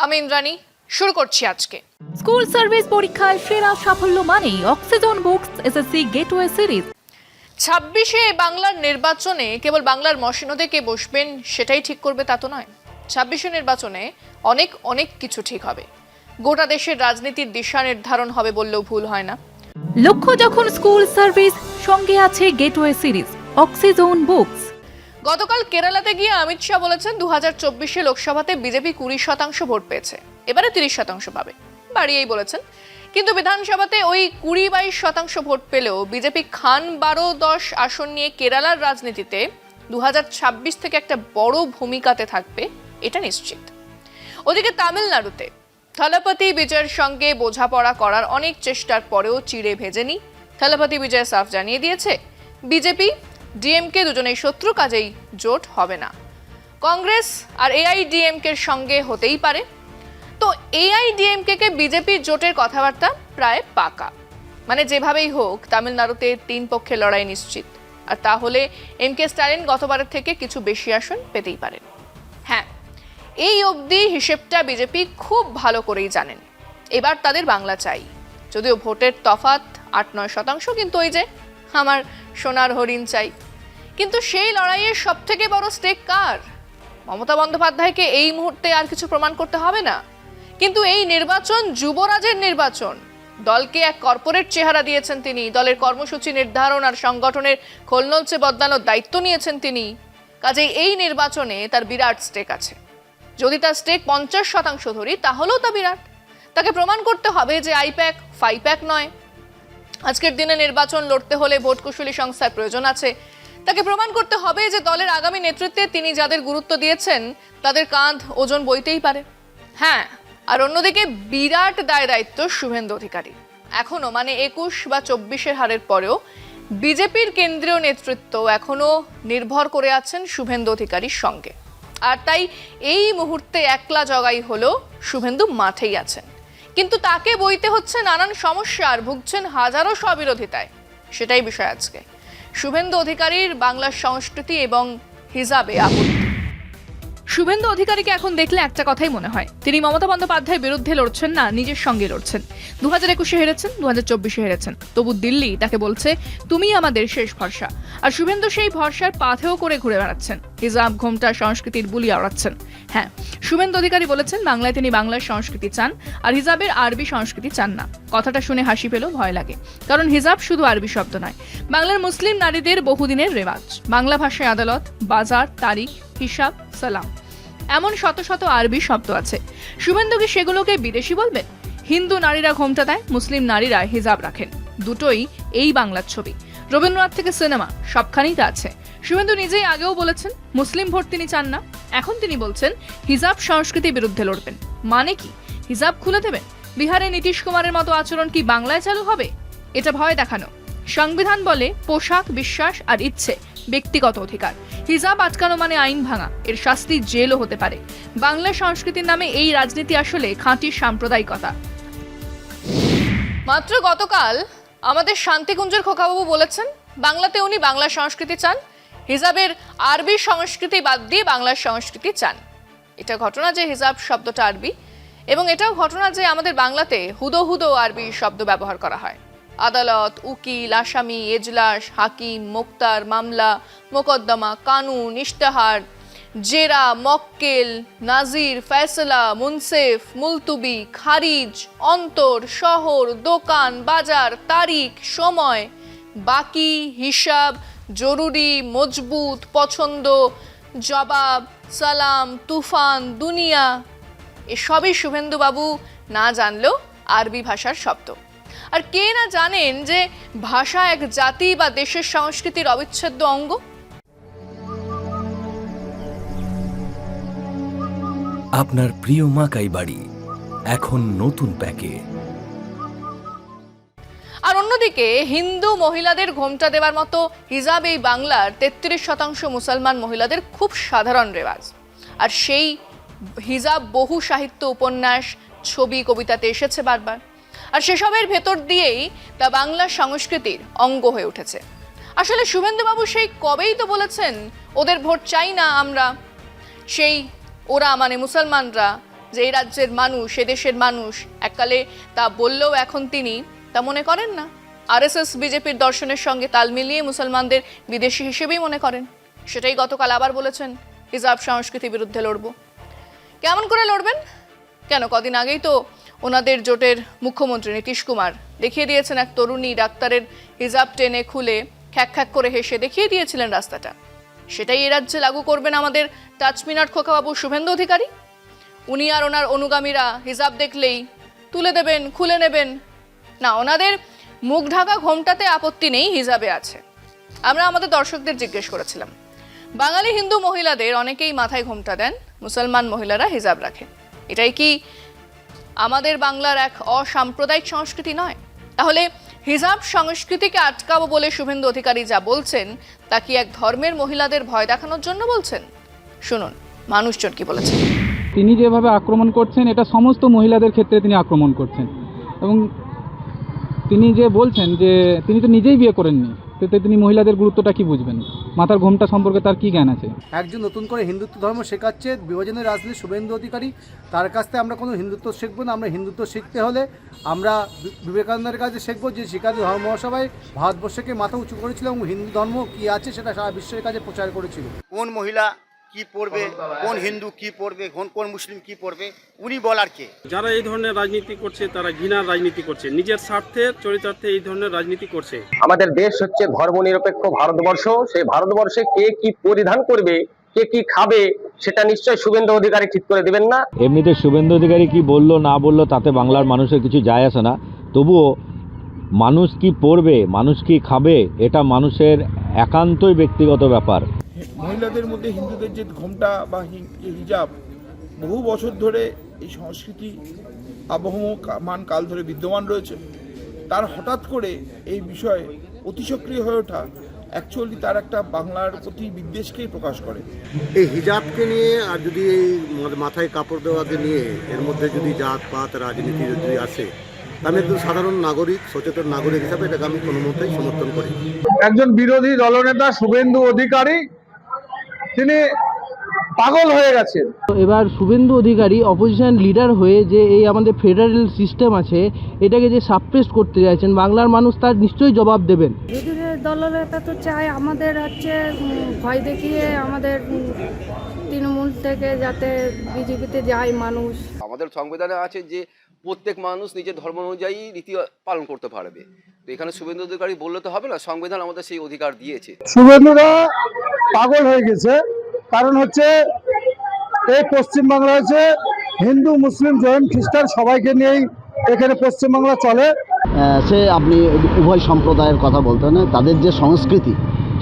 আমি ইন্দ্রাণী শুরু করছি আজকে। স্কুল সার্ভিস পরীক্ষায় সেরা সাফল্য মানেই oxygen books SSC gateway series. 26-এ বাংলার নির্বাচনে কেবল বাংলার মসনদে কে বসবেন সেটাই ঠিক করবে তা তো নয়। 26-এ নির্বাচনে অনেক অনেক কিছু ঠিক হবে। গোটা দেশের রাজনীতির দিশা নির্ধারণ হবে বললেও ভুল হয় না। লক্ষ্য যখন স্কুল সার্ভিস, সঙ্গে আছে গেটওয়ে সিরিজ, অক্সিজন বুকস। গতকাল কেরালাতে গিয়ে অমিত শাহ বলেছেন 2024-এ লোকসভাতে বিজেপি 20% ভোট পেয়েছে, এবারে 30% পাবে, বাড়িয়েই বলেছেন। কিন্তু বিধানসভাতে ওই 20-22% ভোট পেলেও বিজেপি খান 12-10 আসন নিয়ে কেরালার রাজনীতিতে 2026 থেকে একটা বড় ভূমিকাতে থাকবে, এটা নিশ্চিত। ওদিকে তামিলনাড়ুতে থলপতি বিজয়ের সঙ্গে বোঝাপড়া করার অনেক চেষ্টার পরেও চিড়ে ভেজেনি। থলপতি বিজয় সাফ জানিয়ে দিয়েছে বিজেপি ডিএমকে দুজনেই শত্রু, কাজেই জোট হবে না। কংগ্রেস আর এআইডিএমকের সঙ্গে হতেই পারে। তো এআইডিএমকে কে বিজেপির জোটের কথাবার্তা প্রায় পাকা, মানে যেভাবেই হোক তামিলনাড়ুতে 3 পক্ষের লড়াই নিশ্চিত। আর তাহলে এমকে স্ট্যালিন গতবারের থেকে কিছু বেশি আসন পেতেই পারেন। হ্যাঁ, এই অবধি হিসেবটা বিজেপি খুব ভালো করেই জানেন। এবার তাদের বাংলা চাই, যদিও ভোটের তফাৎ 8-9%, কিন্তু ওই যে আমার সোনার হরিণ চাই। কিন্তু সেই লড়াইয়ের সব থেকে বড় স্টেক কার? মমতা বন্দ্যোপাধ্যায়কে এই মুহূর্তে আর কিছু প্রমাণ করতে হবে না। কিন্তু এই নির্বাচন যুবরাজের নির্বাচন। দলকে এক কর্পোরেট চেহারা দিয়েছেন তিনি, দলের কর্মসূচি নির্ধারণ আর সংগঠনের খোলনলচে বদলানোর দায়িত্ব নিয়েছেন তিনি। কাজেই এই নির্বাচনে তার বিরাট স্টেক আছে। যদি তার স্টেক 50% ধরি তাহলেও তা বিরাট। তাকে প্রমাণ করতে হবে যে আইপ্যাক ফাইপ্যাক নয়। আজকের দিনে নির্বাচন লড়তে হলে ভোট কুশলী সংস্থার প্রয়োজন আছে। তাকে প্রমাণ করতে হবে যে দলের আগামী নেতৃত্বে তিনি যাদের গুরুত্ব দিয়েছেন তাদের কাঁধ ওজন বইতেই পারে। হ্যাঁ, আর অন্যদিকে বিরাট দায় দায়িত্ব শুভেন্দু অধিকারী। এখনো মানে 21 বা 24-এর হারের পরেও বিজেপির কেন্দ্রীয় নেতৃত্ব এখনো নির্ভর করে আছেন শুভেন্দু অধিকারীর সঙ্গে। আর তাই এই মুহূর্তে একলা জগাই হলো শুভেন্দু মাঠেই আছেন, কিন্তু তাকে বইতে হচ্ছে নানান সমস্যা আর ভুগছেন হাজারো স্ববিরোধিতায়। সেটাই বিষয় আজকে। শুভেন্দু অধিকারীর বাংলার সংস্কৃতি এবং হিজাবে আপত্তি। শুভেন্দু অধিকারীকে এখন দেখলে একটা কথাই মনে হয়, তিনি মমতা বন্দ্যোপাধ্যায়ের বিরুদ্ধে লড়ছেন না, নিজের সঙ্গে লড়ছেন। 2021-এ হেরেছেন, 2024-এ হেরেছেন, তবু দিল্লি তাকে বলছে তুমি আমাদের শেষ ভরসা। আর শুভেন্দু সেই ভরসার পাথেও করে ঘুরে বেড়াচ্ছেন, হিজাব ঘোমটা সংস্কৃতির বুলি আওড়াচ্ছেন। হ্যাঁ, শুভেন্দু অধিকারী বলেছেন বাংলায় তিনি বাংলার সংস্কৃতি চান আর হিজাবের আরবি সংস্কৃতি চান না। কথাটা শুনে হাসি পেলেও ভয় লাগে, কারণ হিজাব শুধু আরবি শব্দ নয়, বাংলার মুসলিম নারীদের বহুদিনের রেওয়াজ। বাংলা ভাষায় আদালত, বাজার, তারিখ, হিসাব, সালাম, এমন শত শত আরবি শব্দ আছে। শুভেন্দু কি সেগুলোকে বিদেশি বলবেন? হিন্দু নারীরা ঘোমটা দেয়, মুসলিম নারীরা হিজাব রাখেন, দুটোই এই বাংলার ছবি। রবীন্দ্রনাথ থেকে সিনেমা সবখানেই তা আছে। শুভেন্দু নিজেই আগেও বলেছেন মুসলিম ভোট তিনি চান না, এখন তিনি বলছেন হিজাব সংস্কৃতির বিরুদ্ধে লড়বেন। মানে কি, হিজাব খুলে দেবেন? বিহারে নীতিশ কুমারের মতো আচরণ কি বাংলায় চালু হবে? এটা ভয় দেখানো। সংবিধান বলে পোশাক, বিশ্বাস আর ইচ্ছে ব্যক্তিগত অধিকার। হিজাব আটকানো মানে আইন ভাঙা, এর শাস্তি জেলও হতে পারে। বাংলা সংস্কৃতির নামে এই রাজনীতি আসলে খাঁটি সাম্প্রদায়িকতা। মাত্র গতকাল আমাদের শান্তিকুঞ্জের খোকাবাবু বলেছেন বাংলাতে উনি বাংলা সংস্কৃতি চান, হিজাবের আরবি সংস্কৃতি বাদ দিয়ে বাংলার সংস্কৃতি চান। এটা ঘটনা যে হিজাব শব্দটা আরবি, এবং এটাও ঘটনা যে আমাদের বাংলাতে হুদো হুদো আরবি শব্দ ব্যবহার করা হয়। আদালত, উকিল, আসামি, এজলাস, হাকিম, মোক্তার, মামলা, মোকদ্দমা, কানুন, ইশতেহার, জেরা, মক্কেল, নাজির, ফয়সলা, মুনসেফ, মুলতুবি, খারিজ, অন্তর, শহর, দোকান, বাজার, তারিখ, সময়, বাকি, হিসাব, জরুরি, মজবুত, পছন্দ, জবাব, সালাম, তুফান, দুনিয়া, এসবই শুভেন্দুবাবু না জানলেও আরবি ভাষার শব্দ। আর কে না জানেন যে ভাষা এক জাতি বা দেশের সংস্কৃতির অবিচ্ছেদ্য অঙ্গ। আপনার প্রিয় মাকাই বাড়ি এখন নতুন প্যাকে। আর অন্যদিকে হিন্দু মহিলাদের ঘোমটা দেওয়ার মতো হিজাব এই বাংলার 33% মুসলমান মহিলাদের খুব সাধারণ রেওয়াজ। আর সেই হিজাব বহু সাহিত্য, উপন্যাস, ছবি, কবিতাতে এসেছে বারবার। আর সেসবের ভেতর দিয়েই তা বাংলা সংস্কৃতির অঙ্গ হয়ে উঠেছে। আসলে শুভেন্দুবাবু সেই কবেই তো বলেছেন ওদের ভোট চাই না আমরা, সেই ওরা মানে মুসলমানরা যে এই রাজ্যের মানুষ, এদেশের মানুষ এককালে তা বললেও এখন তিনি তা মনে করেন না। আরএসএস বিজেপির দর্শনের সঙ্গে তাল মিলিয়ে মুসলমানদের বিদেশি হিসেবেই মনে করেন। সেটাই গতকাল আবার বলেছেন, হিজাব সংস্কৃতির বিরুদ্ধে লড়ব। কেমন করে লড়বেন? কেন, কদিন আগেই তো ওনাদের জোটের মুখ্যমন্ত্রী নীতিশ কুমার দেখিয়ে দিয়েছেন, এক তরুণী ডাক্তারের হিজাব টেনে খুলে খ্যাক খ্যাক করে হেসে দেখিয়ে দিয়েছিলেন রাস্তাটা। সেটাই এই রাজ্যে লাগু করবেন আমাদের টাচমিনার খোকাবাবু শুভেন্দু অধিকারী। উনি আর ওনার অনুগামীরা হিজাব দেখলেই তুলে দেবেন, খুলে নেবেন না। ওনাদের মুখ ঢাকা ঘোমটাতে আপত্তি নেই, হিজাবে আছে। আমরা আমাদের দর্শকদের জিজ্ঞেস করেছিলাম, বাঙালি হিন্দু মহিলাদের অনেকেই মাথায় ঘোমটা দেন, মুসলমান মহিলারা হিজাব রাখেন। এটাই কি আমাদের বাংলার এক অসাম্প্রদায়িক সংস্কৃতি নয়? তাহলে হিজাব সংস্কৃতিকে আটকাবো বলে শুভেন্দু অধিকারী যা বলছেন, তা কি এক ধর্মের মহিলাদের ভয় দেখানোর জন্য বলছেন? শুনুন মানুষজন কি বলেছেন। তিনি যেভাবে আক্রমণ করছেন, এটা সমস্ত মহিলাদের ক্ষেত্রে তিনি আক্রমণ করছেন। এবং তিনি যে বলছেন যে তিনি তো নিজেই বিয়ে করেননি, তো তিনি মহিলাদের গুরুত্বটা কি বুঝবেন? মাথার ঘোমটা সম্পর্কে তার কি জ্ঞান আছে? একজন নতুন করে হিন্দুত্ব ধর্ম শেখাচ্ছে বিভাজনের রাজনীতি শুভেন্দু অধিকারী, তার কাছ থেকে আমরা কোনো হিন্দুত্ব শিখবো না। আমরা হিন্দুত্ব শিখতে হলে আমরা বিবেকানন্দের কাছে শিখবো, যে শিকারী ধর্ম মহাসভায় ভারতবর্ষকে মাথা উঁচু করেছিল এবং হিন্দু ধর্ম কী আছে সেটা সারা বিশ্বের কাছে প্রচার করেছিল। কোন মহিলা কি পড়বে, কোন হিন্দু কি পড়বে, কোন মুসলিম কি পড়বে, উনি বলার কে? যারা এই ধরনের রাজনীতি করছে তারা ঘৃণার রাজনীতি করছে, নিজের স্বার্থের চরিতার্থে এই ধরনের রাজনীতি করছে। আমাদের দেশ হচ্ছে ধর্মনিরপেক্ষ ভারতবর্ষ। সেই ভারতবর্ষে কে কি পরিধান করবে, কে কি খাবে, সেটা নিশ্চয়ই শুভেন্দু অধিকারী ঠিক করে দিবেন না। এমনিতে শুভেন্দু অধিকারী কি বললো না বললো তাতে বাংলার মানুষের কিছু যায় আসে না। তবুও মানুষ কি পড়বে, মানুষ কি খাবে, এটা মানুষের একান্তই ব্যক্তিগত ব্যাপার। মহিলাদের মধ্যে হিন্দুদের যে ঘোমটা বা হিজাব বহু বছর ধরে এই সংস্কৃতি আবহমান কাল ধরে বিদ্যমান রয়েছে। তার হঠাৎ করে এই বিষয়ে অতি সক্রিয় হয়ে ওঠা অ্যাকচুয়ালি তার একটা বাংলার প্রতি বিদ্বেষকেই প্রকাশ করে। এই হিজাবকে নিয়ে আর যদি এই মাথায় কাপড় দেওয়াকে নিয়ে এর মধ্যে যদি জাত পাত রাজনীতি যদি আসে, আমি একজন সাধারণ নাগরিক, সচেতন নাগরিক হিসাবে এটাকে আমি কোনো মতেই সমর্থন করি। একজন বিরোধী দলনেতা শুভেন্দু অধিকারী তিনি পাগল হয়ে গেছেন। এবার শুভেন্দু অধিকারী অপোজিশন লিডার হয়ে যে এই আমাদের ফেডারেল সিস্টেম আছে এটাকে যে সাপ্রেস করতে চাইছেন, বাংলার মানুষ তার নিশ্চয়ই জবাব দেবেন। বিরোধী দলনেতা তো চায় আমাদের হচ্ছে ভয় দেখিয়ে আমাদের তৃণমূল থেকে যাতে বিজেপিতে যায় মানুষ। আমাদের সংবিধানে আছে যে প্রত্যেক মানুষ নিজের ধর্ম অনুযায়ী রীতি পালন করতে পারবে। তো এখানে শুভেন্দু অধিকারী বললে তো হবে না, সংবিধান আমাদের সেই অধিকার দিয়েছে। শুভেন্দুরা পাগল হয়ে গেছে, কারণ হচ্ছে এই পশ্চিমবাংলা হচ্ছে হিন্দু মুসলিম জৈন খ্রিস্টান সবাইকে নিয়েই এখানে পশ্চিমবাংলা চলে। সে আপনি উভয় সম্প্রদায়ের কথা বলতে না, তাদের যে সংস্কৃতি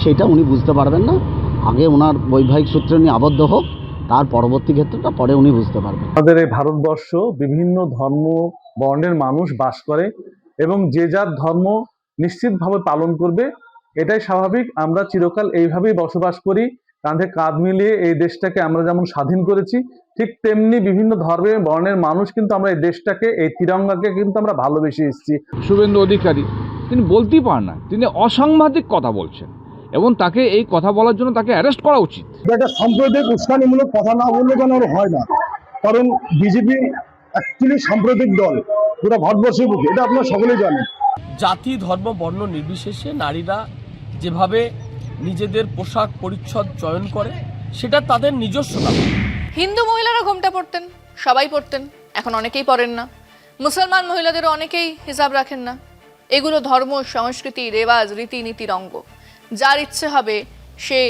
সেটা উনি বুঝতে পারবেন না। আগে ওনার বৈবাহিক সূত্রে উনি আবদ্ধ হোক, তার পরবর্তী ক্ষেত্রটা পরে উনি বুঝতে পারবেন। আমাদের এই ভারতবর্ষ বিভিন্ন ধর্ম বর্ণের মানুষ বাস করে এবং যে যার ধর্ম নিশ্চিতভাবে পালন করবে, এটাই স্বাভাবিক। আমরা চিরকাল এইভাবেই বসবাস করি, কাঁধে কাঁধ মিলিয়ে এই দেশটাকে আমরা যেমন স্বাধীন করেছি, ঠিক তেমনি বিভিন্ন ধর্মের বর্ণের মানুষ কিন্তু আমরা এই দেশটাকে, এই তিরঙ্গাকে কিন্তু আমরা ভালোবেসে এসেছি। শুভেন্দু অধিকারী তিনি বলতেই পারেন না, তিনি অসাংবাদিক কথা বলছেন এবং তাকে এই কথা বলার জন্য তাকে অ্যারেস্ট করা উচিত। এটা সাম্প্রদায়িক উস্কানিমূলক কথা না বললে কেন হয় না, কারণ বিজেপি অ্যাকচুয়ালি সাম্প্রদায়িক দল পুরো ভারতবর্ষের বুকে, এটা আপনারা সকলেই জানেন। জাতি ধর্ম বর্ণ নির্বিশেষে নারীরা যেভাবে নিজেদের পোশাক পরিচ্ছদ চয়ন করে সেটা তাদের নিজস্ব ব্যাপার। হিন্দু মহিলারা ঘোমটা পরতেন, সবাই পরতেন, এখন অনেকেই পরেন না। মুসলমান মহিলাদেরও অনেকেই হিজাব রাখেন না। এগুলো ধর্ম, সংস্কৃতি, রেওয়াজ, রীতিনীতির অঙ্গ। যার ইচ্ছে হবে সে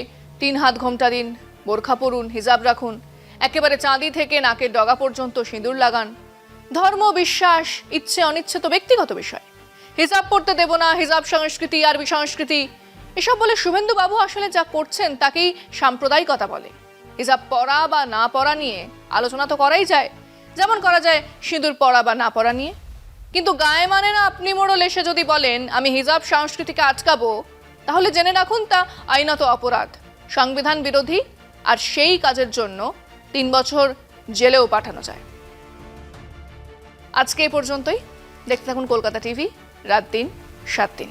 3 হাত ঘোমটা দিন, বোরখা পরুন, হিজাব রাখুন, একেবারে চাঁদি থেকে নাকের ডগা পর্যন্ত সিঁদুর লাগান। ধর্ম, বিশ্বাস, ইচ্ছে অনিচ্ছে তো ব্যক্তিগত বিষয়। হিজাব পড়তে দেব না, হিজাব সংস্কৃতি, আরবি সংস্কৃতি এসব বলে শুভেন্দু বাবু আসলে যা করছেন তাকেই সাম্প্রদায়িকতা বলে। হিজাব পরা বা না পরা নিয়ে আলোচনা তো করাই যায়, যেমন করা যায় সিঁদুর পরা বা না পরা নিয়ে। কিন্তু গায়ে মানে না আপনি মোড়ল এসে যদি বলেন আমি হিজাব সংস্কৃতিকে আটকাবো, তাহলে জেনে রাখুন তা আইনত অপরাধ, সংবিধান বিরোধী, আর সেই কাজের জন্য 3 বছর জেলেও পাঠানো যায়। আজকে এই পর্যন্তই। দেখতে থাকুন কলকাতা টিভি, রাত 3, 7 দিন।